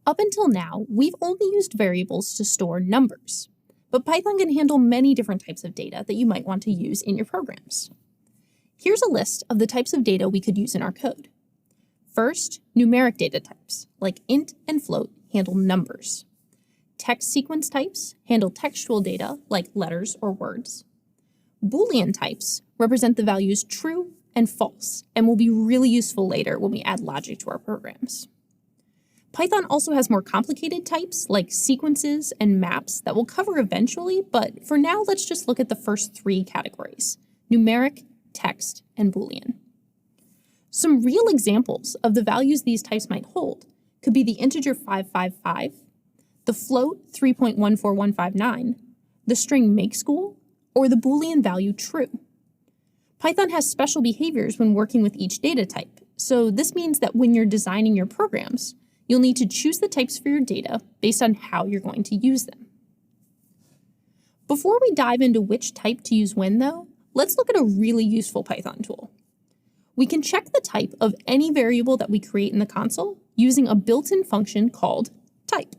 Up until now, we've only used variables to store numbers, but Python can handle many different types of data that you might want to use in your programs. Here's a list of the types of data we could use in our code. First, numeric data types, like int and float, handle numbers. Text sequence types handle textual data, like letters or words. Boolean types represent the values true and false, and will be really useful later when we add logic to our programs. Python also has more complicated types like sequences and maps that we'll cover eventually, but for now, let's just look at the first three categories: numeric, text, and Boolean. Some real examples of the values these types might hold could be the integer 555, the float 3.14159, the string make school, or the Boolean value true. Python has special behaviors when working with each data type, so this means that when you're designing your programs, you'll need to choose the types for your data based on how you're going to use them. Before we dive into which type to use when, though, let's look at a really useful Python tool. We can check the type of any variable that we create in the console using a built-in function called type.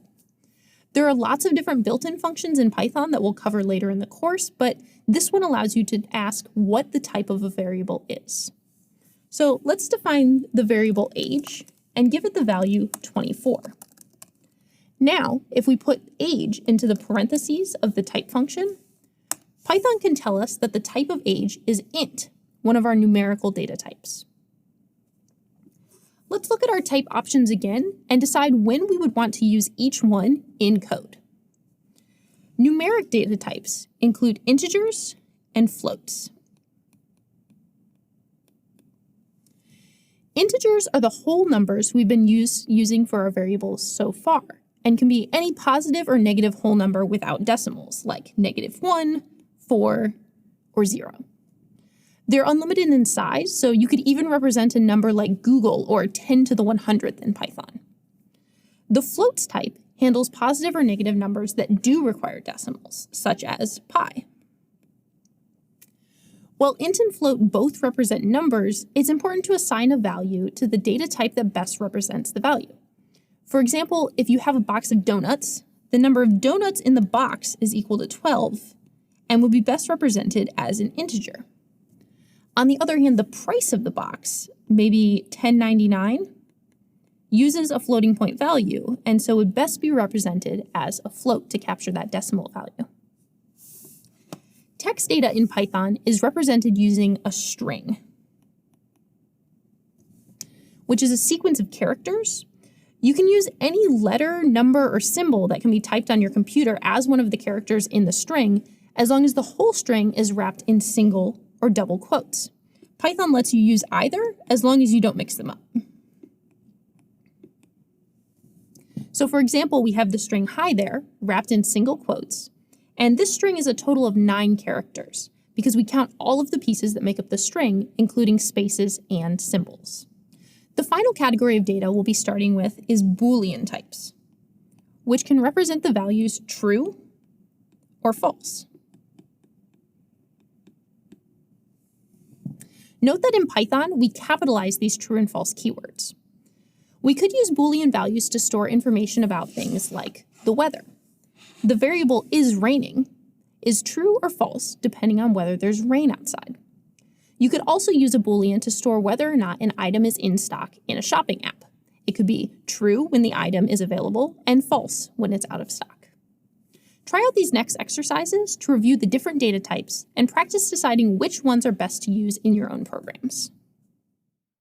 There are lots of different built-in functions in Python that we'll cover later in the course, but this one allows you to ask what the type of a variable is. So let's define the variable age and give it the value 24. Now, if we put age into the parentheses of the type function, Python can tell us that the type of age is int, one of our numerical data types. Let's look at our type options again and decide when we would want to use each one in code. Numeric data types include integers and floats. Integers are the whole numbers we've been using for our variables so far, and can be any positive or negative whole number without decimals, like -1, 4, or 0. They're unlimited in size, so you could even represent a number like Google or 10 to the 100th in Python. The floats type handles positive or negative numbers that do require decimals, such as pi. While int and float both represent numbers, it's important to assign a value to the data type that best represents the value. For example, if you have a box of donuts, the number of donuts in the box is equal to 12 and would be best represented as an integer. On the other hand, the price of the box, maybe $10.99, uses a floating point value, and so would best be represented as a float to capture that decimal value. Text data in Python is represented using a string, which is a sequence of characters. You can use any letter, number, or symbol that can be typed on your computer as one of the characters in the string, as long as the whole string is wrapped in single or double quotes. Python lets you use either as long as you don't mix them up. So for example, we have the string hi there wrapped in single quotes, and this string is a total of 9 characters because we count all of the pieces that make up the string, including spaces and symbols. The final category of data we'll be starting with is Boolean types, which can represent the values true or false. Note that in Python, we capitalize these true and false keywords. We could use Boolean values to store information about things like the weather. The variable is raining is true or false depending on whether there's rain outside. You could also use a Boolean to store whether or not an item is in stock in a shopping app. It could be true when the item is available and false when it's out of stock. Try out these next exercises to review the different data types and practice deciding which ones are best to use in your own programs.